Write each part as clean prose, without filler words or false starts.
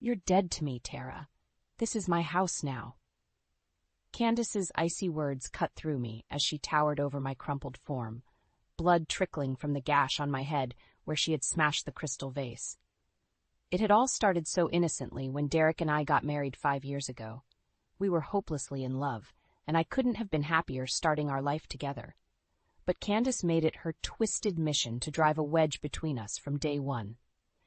You're dead to me, Tara. This is my house now. Candace's icy words cut through me as she towered over my crumpled form, blood trickling from the gash on my head where she had smashed the crystal vase. It had all started so innocently when Derek and I got married 5 years ago. We were hopelessly in love, and I couldn't have been happier starting our life together. But Candace made it her twisted mission to drive a wedge between us from day one.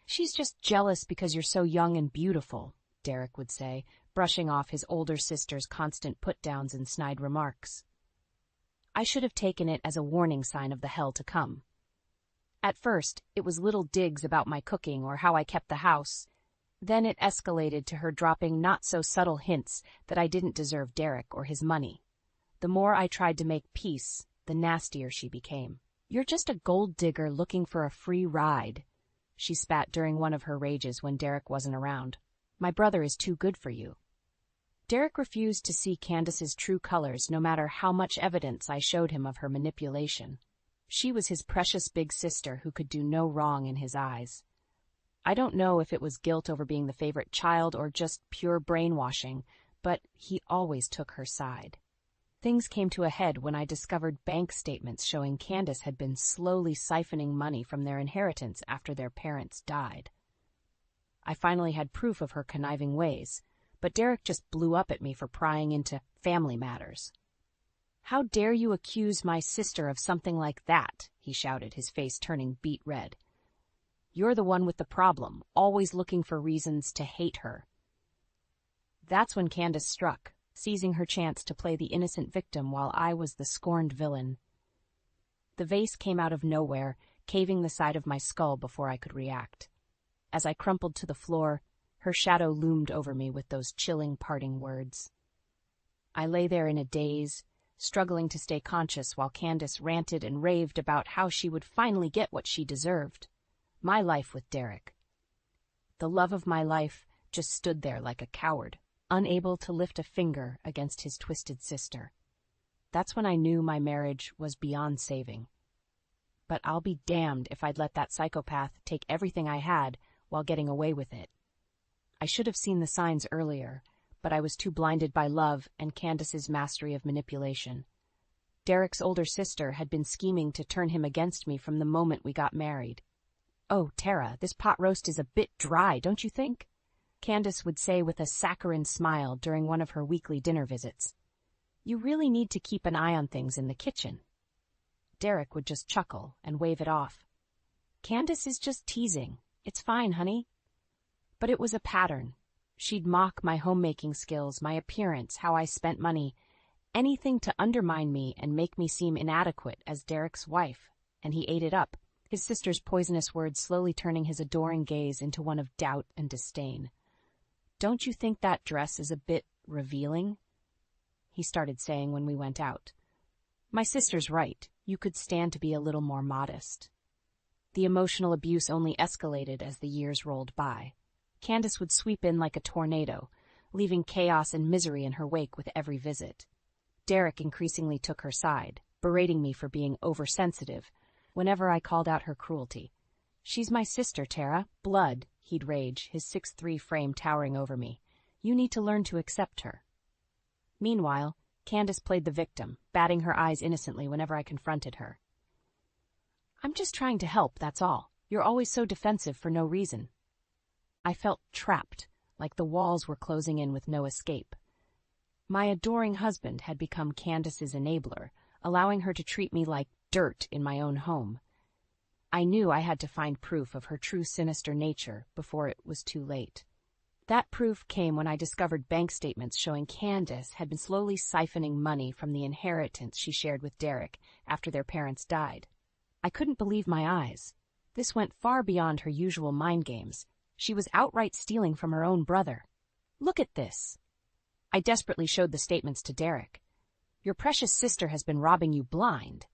"She's just jealous because you're so young and beautiful," Derek would say, brushing off his older sister's constant put-downs and snide remarks. I should have taken it as a warning sign of the hell to come. At first, it was little digs about my cooking or how I kept the house. Then it escalated to her dropping not-so-subtle hints that I didn't deserve Derek or his money. The more I tried to make peace, the nastier she became. "You're just a gold digger looking for a free ride," she spat during one of her rages when Derek wasn't around. "My brother is too good for you." Derek refused to see Candace's true colors no matter how much evidence I showed him of her manipulation. She was his precious big sister who could do no wrong in his eyes. I don't know if it was guilt over being the favorite child or just pure brainwashing, but he always took her side. Things came to a head when I discovered bank statements showing Candace had been slowly siphoning money from their inheritance after their parents died. I finally had proof of her conniving ways, but Derek just blew up at me for prying into family matters. "How dare you accuse my sister of something like that?" he shouted, his face turning beet red. "You're the one with the problem, always looking for reasons to hate her." That's when Candace struck, seizing her chance to play the innocent victim while I was the scorned villain. The vase came out of nowhere, caving the side of my skull before I could react. As I crumpled to the floor, her shadow loomed over me with those chilling parting words. I lay there in a daze, struggling to stay conscious while Candace ranted and raved about how she would finally get what she deserved. My life with Derek. The love of my life just stood there like a coward, unable to lift a finger against his twisted sister. That's when I knew my marriage was beyond saving. But I'll be damned if I'd let that psychopath take everything I had while getting away with it. I should have seen the signs earlier, but I was too blinded by love and Candace's mastery of manipulation. Derek's older sister had been scheming to turn him against me from the moment we got married. "Oh, Tara, this pot roast is a bit dry, don't you think?" Candace would say with a saccharine smile during one of her weekly dinner visits. "You really need to keep an eye on things in the kitchen." Derek would just chuckle and wave it off. "Candace is just teasing. It's fine, honey." But it was a pattern. She'd mock my homemaking skills, my appearance, how I spent money, anything to undermine me and make me seem inadequate as Derek's wife, and he ate it up, his sister's poisonous words slowly turning his adoring gaze into one of doubt and disdain. "Don't you think that dress is a bit revealing?" he started saying when we went out. "My sister's right. You could stand to be a little more modest." The emotional abuse only escalated as the years rolled by. Candace would sweep in like a tornado, leaving chaos and misery in her wake with every visit. Derek increasingly took her side, berating me for being oversensitive whenever I called out her cruelty. "She's my sister, Tara. Blood," he'd rage, his 6'3" frame towering over me. "You need to learn to accept her." Meanwhile, Candace played the victim, batting her eyes innocently whenever I confronted her. "I'm just trying to help, that's all. You're always so defensive for no reason." I felt trapped, like the walls were closing in with no escape. My adoring husband had become Candace's enabler, allowing her to treat me like dirt in my own home. I knew I had to find proof of her true sinister nature before it was too late. That proof came when I discovered bank statements showing Candace had been slowly siphoning money from the inheritance she shared with Derek after their parents died. I couldn't believe my eyes. This went far beyond her usual mind games. She was outright stealing from her own brother. "Look at this." I desperately showed the statements to Derek. "Your precious sister has been robbing you blind."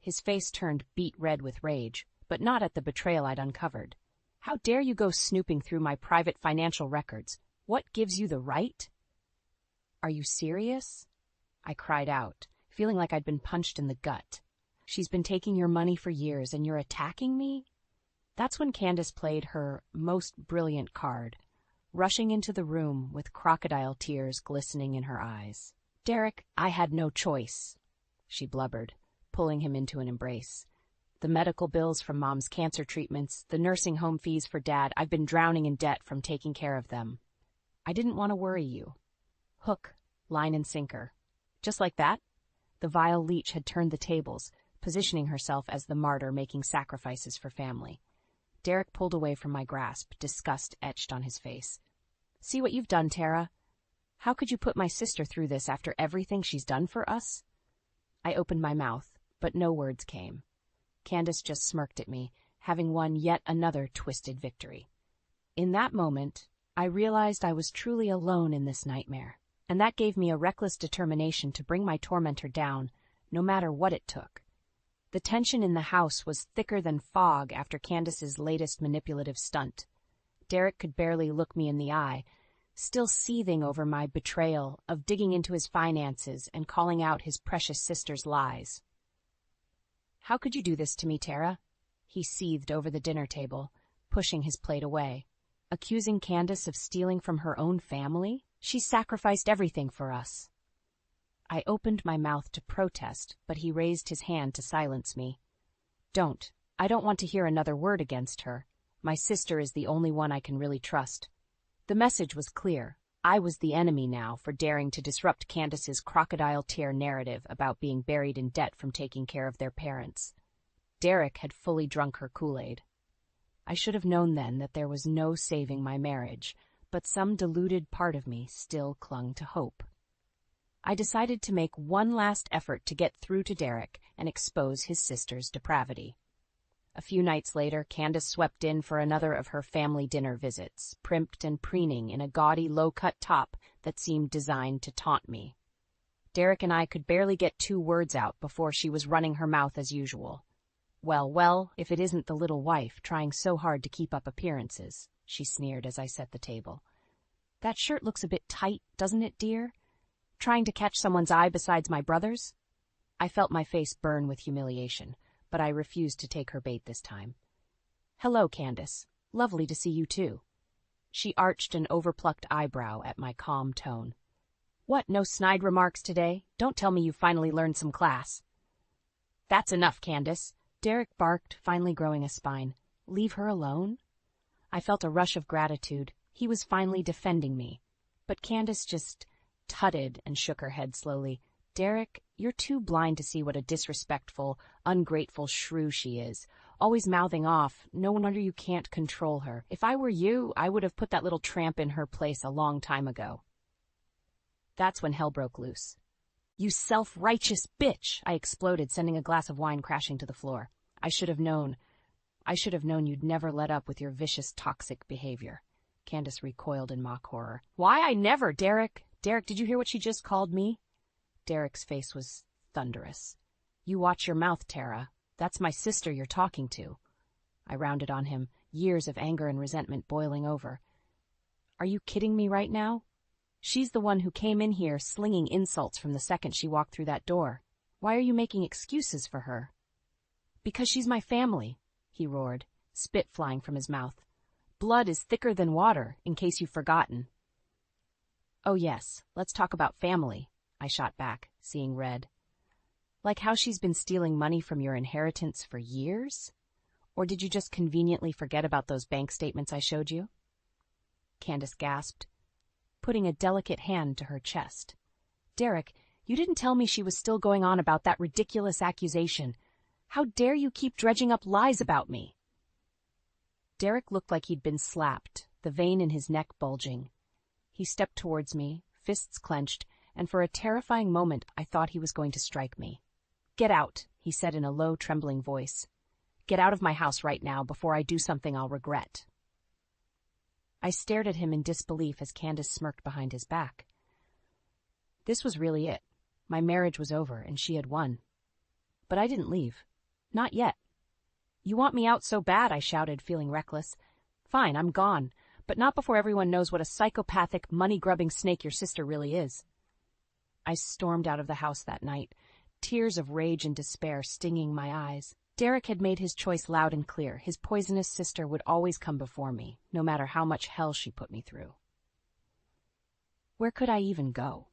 His face turned beet red with rage, but not at the betrayal I'd uncovered. "How dare you go snooping through my private financial records? What gives you the right?" "Are you serious?" I cried out, feeling like I'd been punched in the gut. "She's been taking your money for years and you're attacking me?" That's when Candace played her most brilliant card. rushing into the room with crocodile tears glistening in her eyes. "Derek, I had no choice," she blubbered, pulling him into an embrace. "The medical bills from Mom's cancer treatments, the nursing home fees for Dad, I've been drowning in debt from taking care of them. I didn't want to worry you." Hook, line and sinker. Just like that, the vile leech had turned the tables, positioning herself as the martyr making sacrifices for family. Derek pulled away from my grasp, disgust etched on his face. "See what you've done, Tara? How could you put my sister through this after everything she's done for us?" I opened my mouth, but no words came. Candace just smirked at me, having won yet another twisted victory. In that moment, I realized I was truly alone in this nightmare, and that gave me a reckless determination to bring my tormentor down, no matter what it took. The tension in the house was thicker than fog after Candace's latest manipulative stunt. Derek could barely look me in the eye, still seething over my betrayal of digging into his finances and calling out his precious sister's lies. "How could you do this to me, Tara?" he seethed over the dinner table, pushing his plate away. "Accusing Candace of stealing from her own family? She sacrificed everything for us." I opened my mouth to protest, but he raised his hand to silence me. "Don't. I don't want to hear another word against her. My sister is the only one I can really trust." The message was clear. I was the enemy now for daring to disrupt Candace's crocodile tear narrative about being buried in debt from taking care of their parents. Derek had fully drunk her Kool-Aid. I should have known then that there was no saving my marriage, but some deluded part of me still clung to hope. I decided to make one last effort to get through to Derek and expose his sister's depravity. A few nights later, Candace swept in for another of her family dinner visits, primped and preening in a gaudy low-cut top that seemed designed to taunt me. Derek and I could barely get 2 words out before she was running her mouth as usual. Well, if it isn't the little wife trying so hard to keep up appearances," she sneered as I set the table. "That shirt looks a bit tight, doesn't it, dear? Trying to catch someone's eye besides my brother's?" I felt my face burn with humiliation, but I refused to take her bait this time. "Hello, Candace. Lovely to see you, too." She arched an overplucked eyebrow at my calm tone. "What, no snide remarks today? Don't tell me you finally learned some class." "That's enough, Candace," Derek barked, finally growing a spine. "Leave her alone?" I felt a rush of gratitude. He was finally defending me. But Candace just tutted and shook her head slowly. "Derek, you're too blind to see what a disrespectful, ungrateful shrew she is. Always mouthing off. No wonder you can't control her. If I were you, I would have put that little tramp in her place a long time ago." That's when hell broke loose. "You self-righteous bitch!" I exploded, sending a glass of wine crashing to the floor. I should have known you'd never let up with your vicious, toxic behavior." Candace recoiled in mock horror. "Why, I never, Derek! Derek, did you hear what she just called me?" Derek's face was thunderous. "You watch your mouth, Tara. That's my sister you're talking to." I rounded on him, years of anger and resentment boiling over. "Are you kidding me right now? She's the one who came in here slinging insults from the second she walked through that door. Why are you making excuses for her?" "Because she's my family," he roared, spit flying from his mouth. "Blood is thicker than water, in case you've forgotten." "Oh yes, let's talk about family," I shot back, seeing red. "Like how she's been stealing money from your inheritance for years? Or did you just conveniently forget about those bank statements I showed you?" Candace gasped, putting a delicate hand to her chest. "Derek, you didn't tell me she was still going on about that ridiculous accusation. How dare you keep dredging up lies about me?" Derek looked like he'd been slapped, the vein in his neck bulging. He stepped towards me, fists clenched, and for a terrifying moment I thought he was going to strike me. "Get out," he said in a low, trembling voice. "Get out of my house right now before I do something I'll regret." I stared at him in disbelief as Candace smirked behind his back. This was really it. My marriage was over, and she had won. But I didn't leave. Not yet. "You want me out so bad," I shouted, feeling reckless. "Fine, I'm gone, but not before everyone knows what a psychopathic, money-grubbing snake your sister really is." I stormed out of the house that night, tears of rage and despair stinging my eyes. Derek had made his choice loud and clear. His poisonous sister would always come before me, no matter how much hell she put me through. Where could I even go?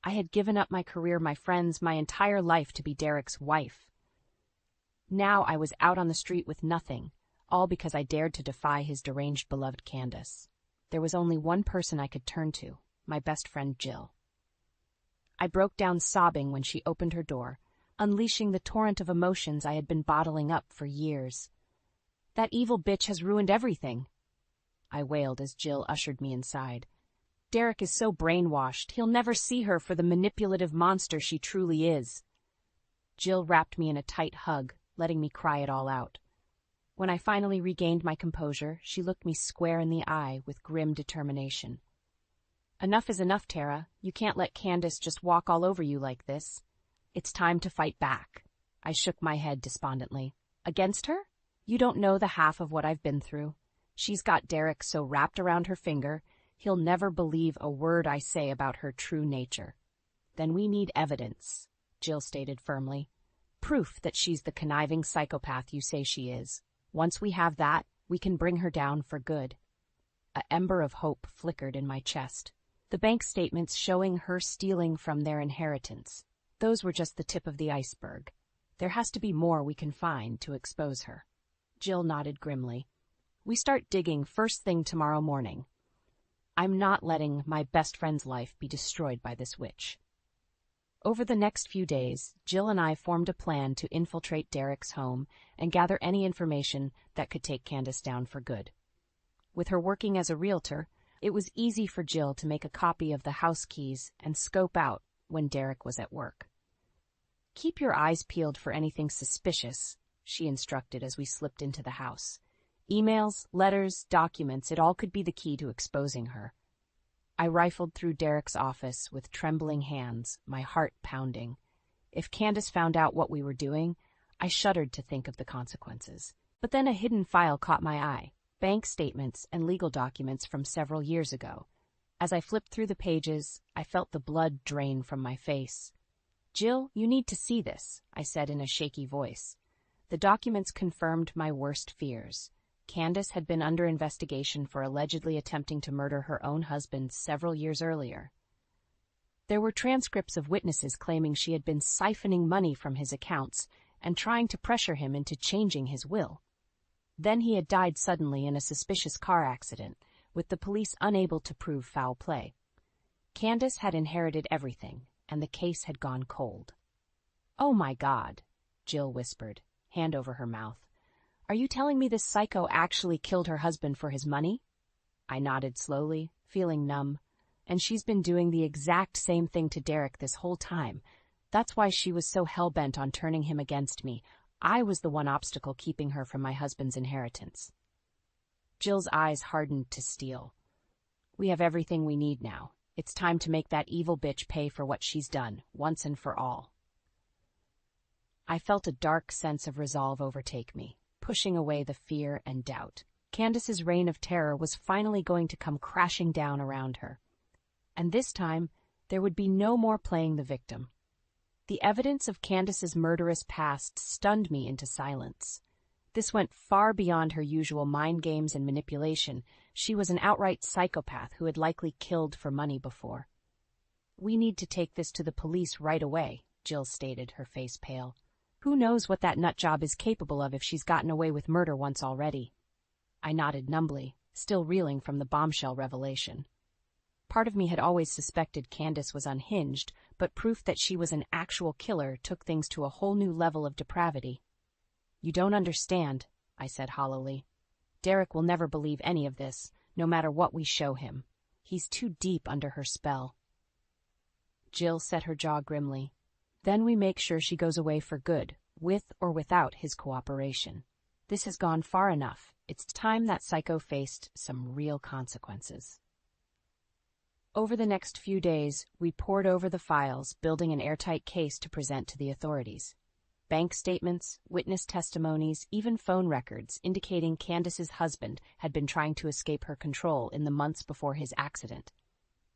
I had given up my career, my friends, my entire life to be Derek's wife. Now I was out on the street with nothing, all because I dared to defy his deranged beloved Candace. There was only one person I could turn to, my best friend Jill. I broke down sobbing when she opened her door, unleashing the torrent of emotions I had been bottling up for years. "That evil bitch has ruined everything," I wailed as Jill ushered me inside. "Derek is so brainwashed, he'll never see her for the manipulative monster she truly is." Jill wrapped me in a tight hug, letting me cry it all out. When I finally regained my composure, she looked me square in the eye with grim determination. "Enough is enough, Tara. You can't let Candace just walk all over you like this. It's time to fight back." I shook my head despondently. "Against her? You don't know the half of what I've been through. She's got Derek so wrapped around her finger, he'll never believe a word I say about her true nature." "Then we need evidence," Jill stated firmly. "Proof that she's the conniving psychopath you say she is. Once we have that, we can bring her down for good." An ember of hope flickered in my chest. The bank statements showing her stealing from their inheritance. Those were just the tip of the iceberg. There has to be more we can find to expose her. Jill nodded grimly. "We start digging first thing tomorrow morning. I'm not letting my best friend's life be destroyed by this witch." Over the next few days, Jill and I formed a plan to infiltrate Derek's home and gather any information that could take Candace down for good. With her working as a realtor, it was easy for Jill to make a copy of the house keys and scope out when Derek was at work. "Keep your eyes peeled for anything suspicious," she instructed as we slipped into the house. "Emails, letters, documents, it all could be the key to exposing her." I rifled through Derek's office with trembling hands, my heart pounding. If Candace found out what we were doing, I shuddered to think of the consequences. But then a hidden file caught my eye. Bank statements and legal documents from several years ago. As I flipped through the pages, I felt the blood drain from my face. "Jill, you need to see this," I said in a shaky voice. The documents confirmed my worst fears. Candace had been under investigation for allegedly attempting to murder her own husband several years earlier. There were transcripts of witnesses claiming she had been siphoning money from his accounts and trying to pressure him into changing his will. Then he had died suddenly in a suspicious car accident, with the police unable to prove foul play. Candace had inherited everything, and the case had gone cold. "Oh my God," Jill whispered, hand over her mouth. "Are you telling me this psycho actually killed her husband for his money?" I nodded slowly, feeling numb. "And she's been doing the exact same thing to Derek this whole time. That's why she was so hell-bent on turning him against me. I was the one obstacle keeping her from my husband's inheritance." Jill's eyes hardened to steel. "We have everything we need now. It's time to make that evil bitch pay for what she's done, once and for all." I felt a dark sense of resolve overtake me, pushing away the fear and doubt. Candace's reign of terror was finally going to come crashing down around her. And this time, there would be no more playing the victim. The evidence of Candace's murderous past stunned me into silence. This went far beyond her usual mind games and manipulation. She was an outright psychopath who had likely killed for money before. "We need to take this to the police right away," Jill stated, her face pale. "Who knows what that nutjob is capable of if she's gotten away with murder once already?" I nodded numbly, still reeling from the bombshell revelation. Part of me had always suspected Candace was unhinged, but proof that she was an actual killer took things to a whole new level of depravity. "You don't understand," I said hollowly. "Derek will never believe any of this, no matter what we show him. He's too deep under her spell." Jill set her jaw grimly. "Then we make sure she goes away for good, with or without his cooperation. This has gone far enough. It's time that psycho faced some real consequences." Over the next few days, we pored over the files, building an airtight case to present to the authorities. Bank statements, witness testimonies, even phone records indicating Candace's husband had been trying to escape her control in the months before his accident.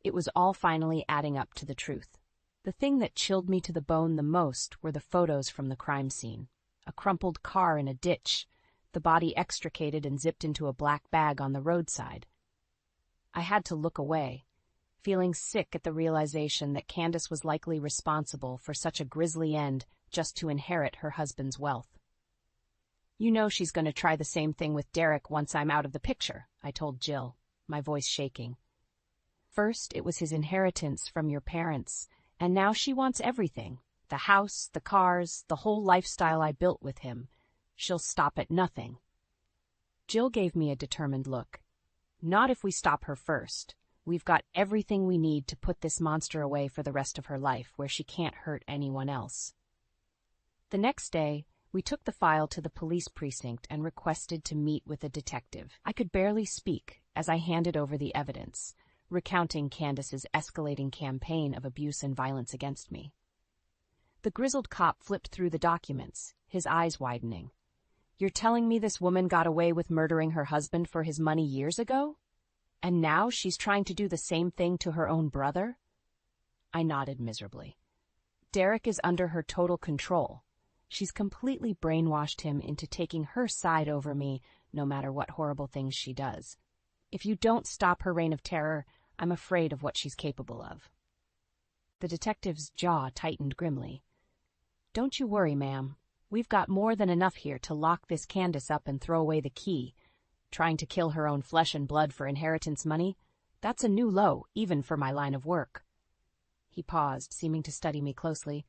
It was all finally adding up to the truth. The thing that chilled me to the bone the most were the photos from the crime scene. A crumpled car in a ditch, the body extricated and zipped into a black bag on the roadside. I had to look away. feeling sick at the realization that Candace was likely responsible for such a grisly end just to inherit her husband's wealth. "You know she's going to try the same thing with Derek once I'm out of the picture," I told Jill, my voice shaking. "First, it was his inheritance from your parents, and now she wants everything. The house, the cars, the whole lifestyle I built with him. She'll stop at nothing." Jill gave me a determined look. "Not if we stop her first. We've got everything we need to put this monster away for the rest of her life, where she can't hurt anyone else." The next day, we took the file to the police precinct and requested to meet with a detective. I could barely speak as I handed over the evidence, recounting Candace's escalating campaign of abuse and violence against me. The grizzled cop flipped through the documents, his eyes widening. "You're telling me this woman got away with murdering her husband for his money years ago? And now she's trying to do the same thing to her own brother?" I nodded miserably. "Derek is under her total control. She's completely brainwashed him into taking her side over me, no matter what horrible things she does. If you don't stop her reign of terror, I'm afraid of what she's capable of." The detective's jaw tightened grimly. "Don't you worry, ma'am. We've got more than enough here to lock this Candace up and throw away the key. Trying to kill her own flesh and blood for inheritance money? That's a new low, even for my line of work." He paused, seeming to study me closely.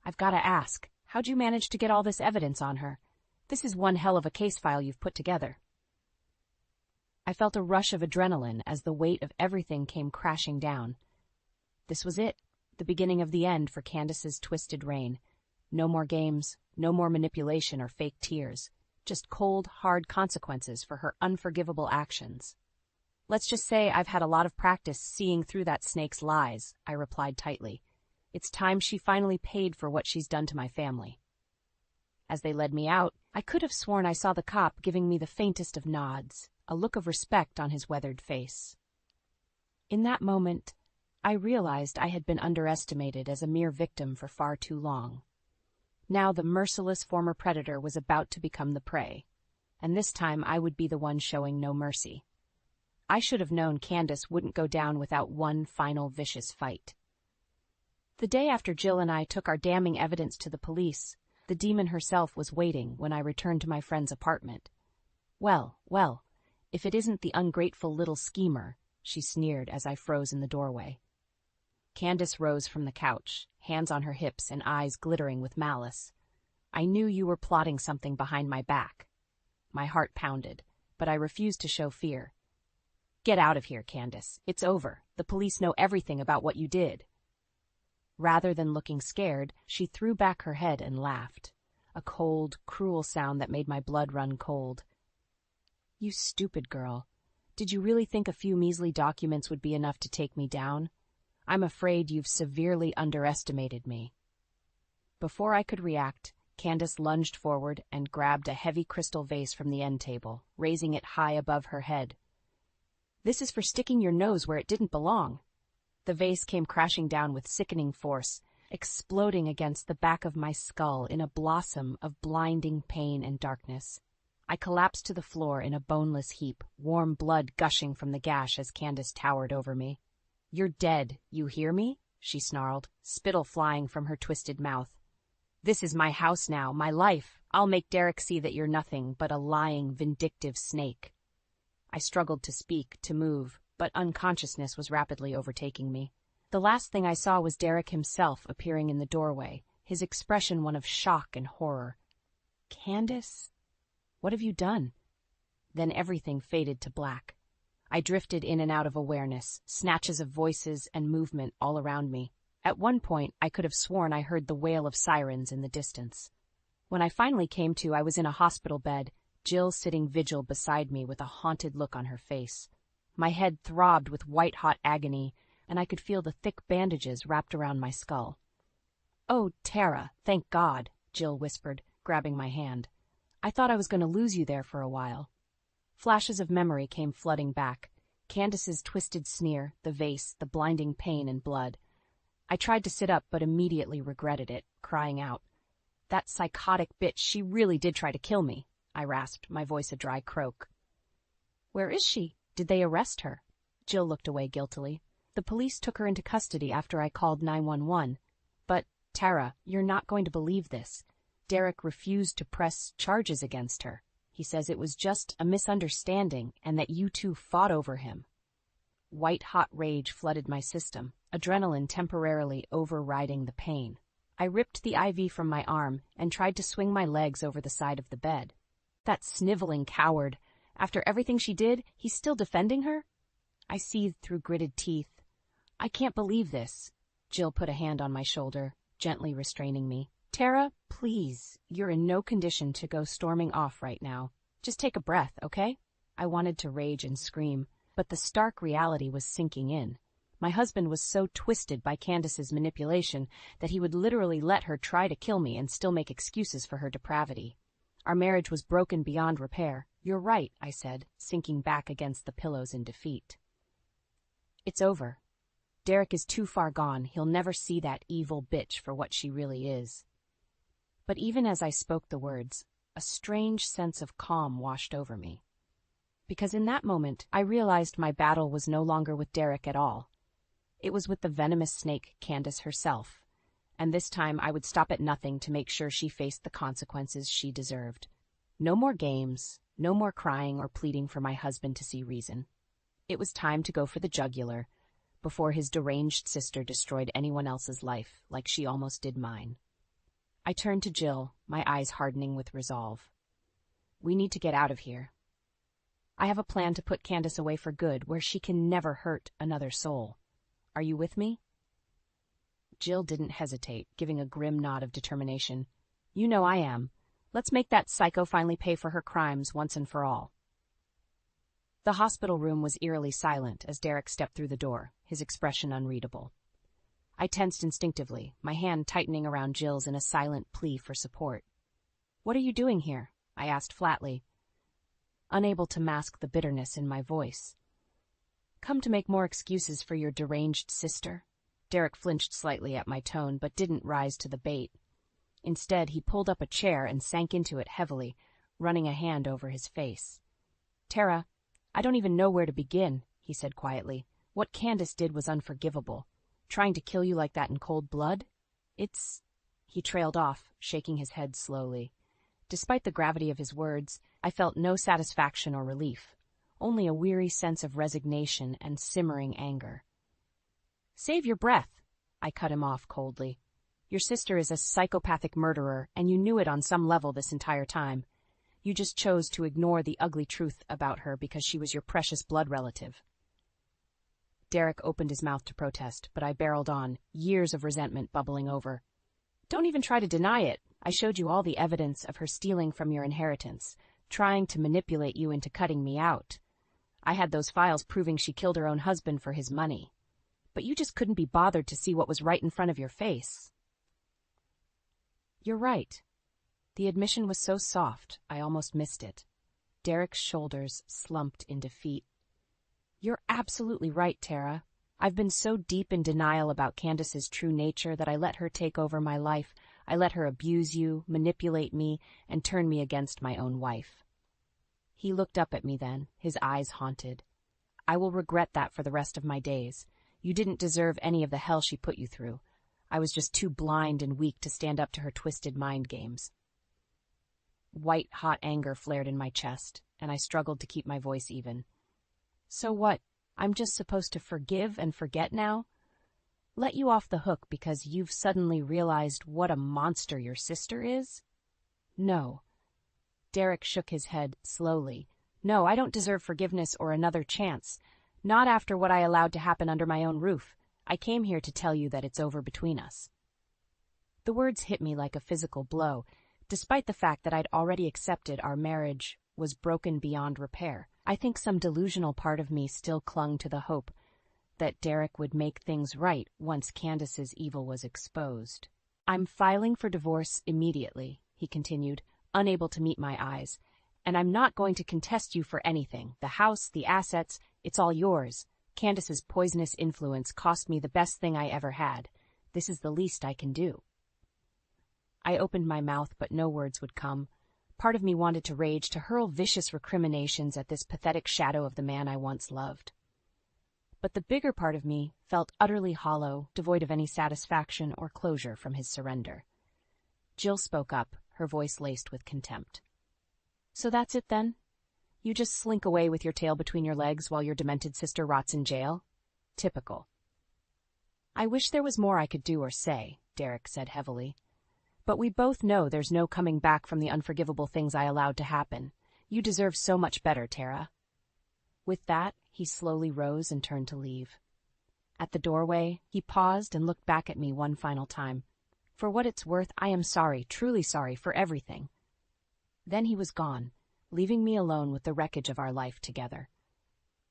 "I've got to ask, how'd you manage to get all this evidence on her? This is one hell of a case file you've put together." I felt a rush of adrenaline as the weight of everything came crashing down. This was it, the beginning of the end for Candace's twisted reign. No more games, no more manipulation or fake tears. Just cold, hard consequences for her unforgivable actions. "Let's just say I've had a lot of practice seeing through that snake's lies," I replied tightly. "It's time she finally paid for what she's done to my family." As they led me out, I could have sworn I saw the cop giving me the faintest of nods, a look of respect on his weathered face. In that moment, I realized I had been underestimated as a mere victim for far too long. Now the merciless former predator was about to become the prey, and this time I would be the one showing no mercy. I should have known Candace wouldn't go down without one final vicious fight. The day after Jill and I took our damning evidence to the police, the demon herself was waiting when I returned to my friend's apartment. Well, if it isn't the ungrateful little schemer," she sneered as I froze in the doorway. Candace rose from the couch, hands on her hips and eyes glittering with malice. "I knew you were plotting something behind my back." My heart pounded, but I refused to show fear. "Get out of here, Candace. It's over. The police know everything about what you did." Rather than looking scared, she threw back her head and laughed, a cold, cruel sound that made my blood run cold. "You stupid girl. Did you really think a few measly documents would be enough to take me down? I'm afraid you've severely underestimated me." Before I could react, Candace lunged forward and grabbed a heavy crystal vase from the end table, raising it high above her head. "This is for sticking your nose where it didn't belong." The vase came crashing down with sickening force, exploding against the back of my skull in a blossom of blinding pain and darkness. I collapsed to the floor in a boneless heap, warm blood gushing from the gash as Candace towered over me. "You're dead, you hear me?" she snarled, spittle flying from her twisted mouth. "This is my house now, my life. I'll make Derek see that you're nothing but a lying, vindictive snake." I struggled to speak, to move, but unconsciousness was rapidly overtaking me. The last thing I saw was Derek himself appearing in the doorway, his expression one of shock and horror. "Candace? What have you done?" Then everything faded to black. I drifted in and out of awareness, snatches of voices and movement all around me. At one point, I could have sworn I heard the wail of sirens in the distance. When I finally came to, I was in a hospital bed, Jill sitting vigil beside me with a haunted look on her face. My head throbbed with white-hot agony, and I could feel the thick bandages wrapped around my skull. "Oh, Tara, thank God," Jill whispered, grabbing my hand. "I thought I was going to lose you there for a while." Flashes of memory came flooding back. Candace's twisted sneer, the vase, the blinding pain and blood. I tried to sit up but immediately regretted it, crying out. "That psychotic bitch, she really did try to kill me," I rasped, my voice a dry croak. "Where is she? Did they arrest her?" Jill looked away guiltily. The police took her into custody after I called 911. But, Tara, you're not going to believe this. Derek refused to press charges against her. He says it was just a misunderstanding and that you two fought over him. White-hot rage flooded my system, adrenaline temporarily overriding the pain. I ripped the IV from my arm and tried to swing my legs over the side of the bed. That sniveling coward. After everything she did, he's still defending her? I seethed through gritted teeth. I can't believe this. Jill put a hand on my shoulder, gently restraining me. Tara, please, you're in no condition to go storming off right now. Just take a breath, okay? I wanted to rage and scream, but the stark reality was sinking in. My husband was so twisted by Candace's manipulation that he would literally let her try to kill me and still make excuses for her depravity. Our marriage was broken beyond repair. You're right, I said, sinking back against the pillows in defeat. It's over. Derek is too far gone. He'll never see that evil bitch for what she really is. But even as I spoke the words, a strange sense of calm washed over me. Because in that moment, I realized my battle was no longer with Derek at all. It was with the venomous snake, Candace herself. And this time I would stop at nothing to make sure she faced the consequences she deserved. No more games, no more crying or pleading for my husband to see reason. It was time to go for the jugular, before his deranged sister destroyed anyone else's life like she almost did mine. I turned to Jill, my eyes hardening with resolve. We need to get out of here. I have a plan to put Candace away for good, where she can never hurt another soul. Are you with me? Jill didn't hesitate, giving a grim nod of determination. You know I am. Let's make that psycho finally pay for her crimes once and for all. The hospital room was eerily silent as Derek stepped through the door, his expression unreadable. I tensed instinctively, my hand tightening around Jill's in a silent plea for support. What are you doing here? I asked flatly, unable to mask the bitterness in my voice. Come to make more excuses for your deranged sister? Derek flinched slightly at my tone, but didn't rise to the bait. Instead, he pulled up a chair and sank into it heavily, running a hand over his face. Tara, I don't even know where to begin, he said quietly. What Candace did was unforgivable. Trying to kill you like that in cold blood? He trailed off, shaking his head slowly. Despite the gravity of his words, I felt no satisfaction or relief, only a weary sense of resignation and simmering anger. Save your breath, I cut him off coldly. Your sister is a psychopathic murderer, and you knew it on some level this entire time. You just chose to ignore the ugly truth about her because she was your precious blood relative. Derek opened his mouth to protest, but I barreled on, years of resentment bubbling over. Don't even try to deny it. I showed you all the evidence of her stealing from your inheritance, trying to manipulate you into cutting me out. I had those files proving she killed her own husband for his money. But you just couldn't be bothered to see what was right in front of your face. You're right. The admission was so soft, I almost missed it. Derek's shoulders slumped in defeat. You're absolutely right, Tara. I've been so deep in denial about Candace's true nature that I let her take over my life. I let her abuse you, manipulate me, and turn me against my own wife. He looked up at me then, his eyes haunted. I will regret that for the rest of my days. You didn't deserve any of the hell she put you through. I was just too blind and weak to stand up to her twisted mind games. White-hot anger flared in my chest, and I struggled to keep my voice even. So what? I'm just supposed to forgive and forget now? Let you off the hook because you've suddenly realized what a monster your sister is? No. Derek shook his head slowly. No, I don't deserve forgiveness or another chance. Not after what I allowed to happen under my own roof. I came here to tell you that it's over between us. The words hit me like a physical blow, despite the fact that I'd already accepted our marriage was broken beyond repair. I think some delusional part of me still clung to the hope that Derek would make things right once Candace's evil was exposed. I'm filing for divorce immediately, he continued, unable to meet my eyes, and I'm not going to contest you for anything. The house, the assets, it's all yours. Candace's poisonous influence cost me the best thing I ever had. This is the least I can do. I opened my mouth, but no words would come. Part of me wanted to rage, to hurl vicious recriminations at this pathetic shadow of the man I once loved. but the bigger part of me felt utterly hollow, devoid of any satisfaction or closure from his surrender. Jill spoke up, her voice laced with contempt. "So that's it then? You just slink away with your tail between your legs while your demented sister rots in jail? Typical." "I wish there was more I could do or say," Derek said heavily. "But we both know there's no coming back from the unforgivable things I allowed to happen. You deserve so much better, Tara." With that, he slowly rose and turned to leave. At the doorway, he paused and looked back at me one final time. "For what it's worth, I am sorry, truly sorry, for everything." Then he was gone, leaving me alone with the wreckage of our life together.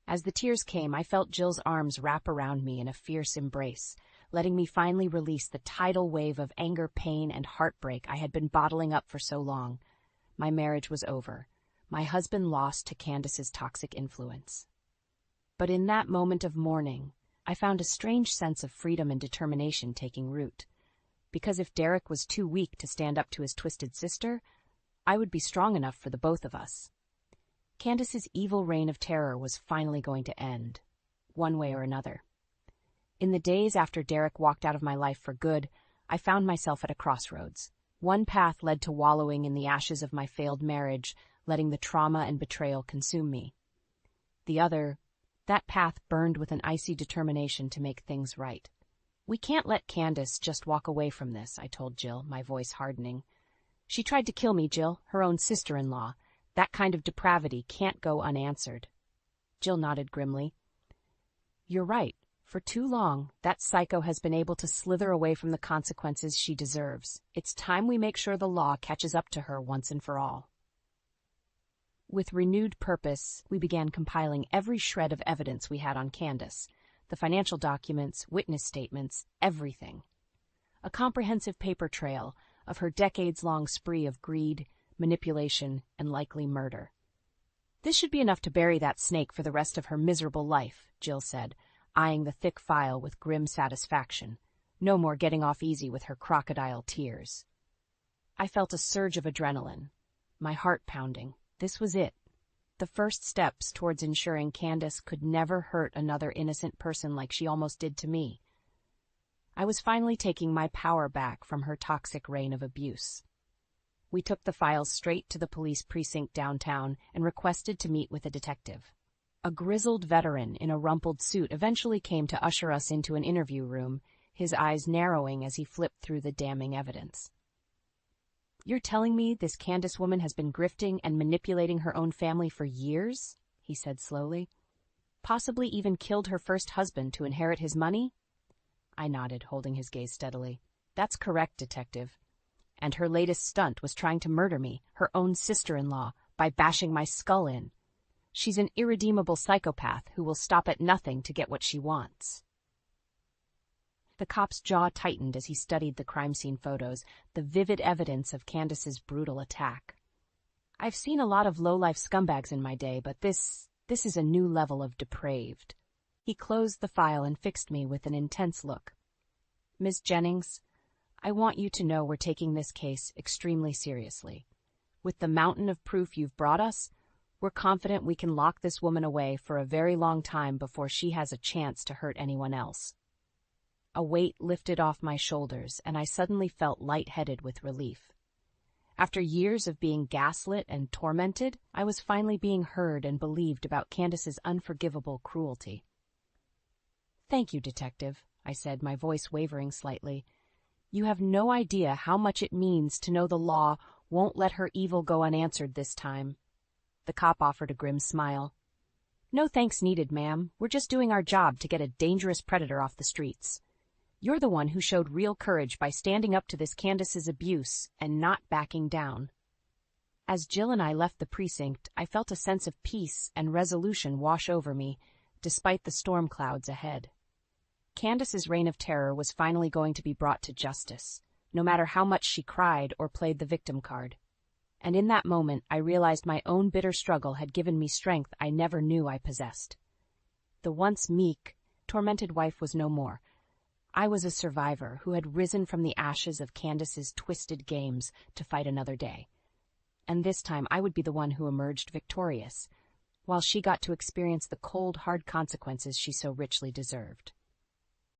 As the tears came, I felt Jill's arms wrap around me in a fierce embrace, letting me finally release the tidal wave of anger, pain, and heartbreak I had been bottling up for so long. My marriage was over. My husband lost to Candace's toxic influence. But in that moment of mourning, I found a strange sense of freedom and determination taking root. Because if Derek was too weak to stand up to his twisted sister, I would be strong enough for the both of us. Candace's evil reign of terror was finally going to end, one way or another. In the days after Derek walked out of my life for good, I found myself at a crossroads. One path led to wallowing in the ashes of my failed marriage, letting the trauma and betrayal consume me. The other, that path burned with an icy determination to make things right. "We can't let Candace just walk away from this," I told Jill, my voice hardening. "She tried to kill me, Jill, her own sister-in-law. That kind of depravity can't go unanswered." Jill nodded grimly. "You're right. For too long, that psycho has been able to slither away from the consequences she deserves. It's time we make sure the law catches up to her once and for all." With renewed purpose, we began compiling every shred of evidence we had on Candace. The financial documents, witness statements, everything. A comprehensive paper trail of her decades-long spree of greed, manipulation, and likely murder. "This should be enough to bury that snake for the rest of her miserable life," Jill said, eyeing the thick file with grim satisfaction. No more getting off easy with her crocodile tears. I felt a surge of adrenaline, my heart pounding. This was it. The first steps towards ensuring Candace could never hurt another innocent person like she almost did to me. I was finally taking my power back from her toxic reign of abuse. We took the files straight to the police precinct downtown and requested to meet with a detective. A grizzled veteran in a rumpled suit eventually came to usher us into an interview room, his eyes narrowing as he flipped through the damning evidence. "You're telling me this Candace woman has been grifting and manipulating her own family for years?" he said slowly. "Possibly even killed her first husband to inherit his money?" I nodded, holding his gaze steadily. "That's correct, Detective. And her latest stunt was trying to murder me, her own sister-in-law, by bashing my skull in. She's an irredeemable psychopath who will stop at nothing to get what she wants." The cop's jaw tightened as he studied the crime scene photos, the vivid evidence of Candace's brutal attack. "I've seen a lot of low-life scumbags in my day, but this is a new level of depraved." He closed the file and fixed me with an intense look. "Ms. Jennings, I want you to know we're taking this case extremely seriously. With the mountain of proof you've brought us, we're confident we can lock this woman away for a very long time before she has a chance to hurt anyone else." A weight lifted off my shoulders, and I suddenly felt lightheaded with relief. After years of being gaslit and tormented, I was finally being heard and believed about Candace's unforgivable cruelty. "Thank you, Detective," I said, my voice wavering slightly. "You have no idea how much it means to know the law won't let her evil go unanswered this time." The cop offered a grim smile. "No thanks needed, ma'am. We're just doing our job to get a dangerous predator off the streets. You're the one who showed real courage by standing up to this Candace's abuse and not backing down." As Jill and I left the precinct, I felt a sense of peace and resolution wash over me, despite the storm clouds ahead. Candace's reign of terror was finally going to be brought to justice, no matter how much she cried or played the victim card. And in that moment, I realized my own bitter struggle had given me strength I never knew I possessed. The once meek, tormented wife was no more. I was a survivor who had risen from the ashes of Candace's twisted games to fight another day. And this time I would be the one who emerged victorious, while she got to experience the cold, hard consequences she so richly deserved.